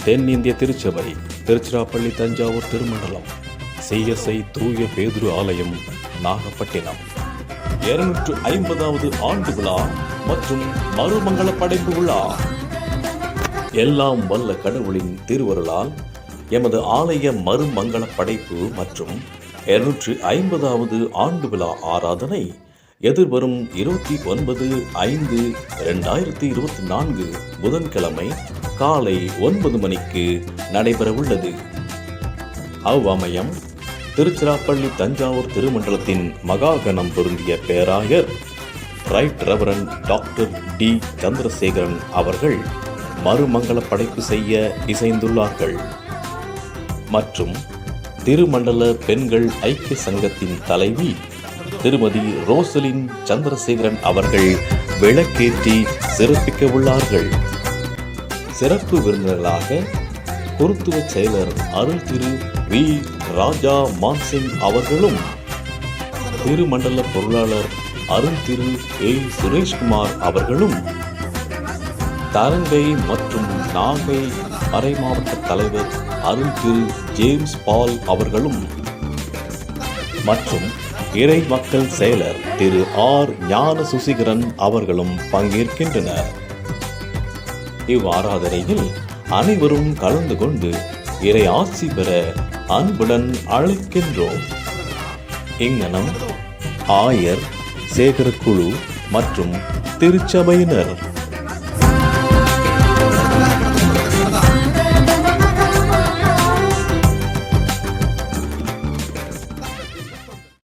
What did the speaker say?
தென்னிந்திய திருச்சபை திருச்சிராப்பள்ளி தஞ்சாவூர் திருமண்டலம் CSI தூய பேதுரு ஆலயம் நாகப்பட்டினம் 250வது ஆண்டு விழா மற்றும் மறுமங்கள படைப்பு விழா. எல்லாம் வல்ல கடவுளின் திருவருளால் எமது ஆலய மறுமங்கள படைப்பு மற்றும் 250வது ஆண்டு விழா ஆராதனை எதிர்வரும் 29/5/2024 புதன்கிழமை காலை 9 மணிக்கு நடைபெறவுள்ளது. அவ்வமயம் திருச்சிராப்பள்ளி தஞ்சாவூர் திருமண்டலத்தின் மகாகணம் பொருந்திய பேராயர் right reverend doctor D. Chandrasekaran அவர்கள் மறுமங்கள படைப்பு செய்ய இசைந்துள்ளார்கள். மற்றும் திருமண்டல பெண்கள் ஐக்கிய சங்கத்தின் தலைவி திருமதி ரோசலின் சந்திரசேகரன் அவர்கள் விளக்கேற்றி சிறப்பிக்க உள்ளார்கள். சிறப்பு விருந்தினர்களாக குருத்துவ செயலர் அருள் திரு V. ராஜா மான்சிங் அவர்களும் திருமண்டல பொருளாளர் அருள் திரு A. சுரேஷ்குமார் அவர்களும் தரங்கை மற்றும் நாகை மறைமாவட்ட தலைவர் அருள் திரு ஜேம்ஸ் பால் அவர்களும் மற்றும் இறை மக்கள் செயலர் திரு R. ஞான சுசிகரன் அவர்களும் பங்கேற்கின்றனர். இவ்வாராதனையில் அனைவரும் கலந்து கொண்டு இறை ஆசி பெற அன்புடன் அழைக்கின்றோம். இங்கனம் ஆயர் சேகர குழு மற்றும் திருச்சபையினர்.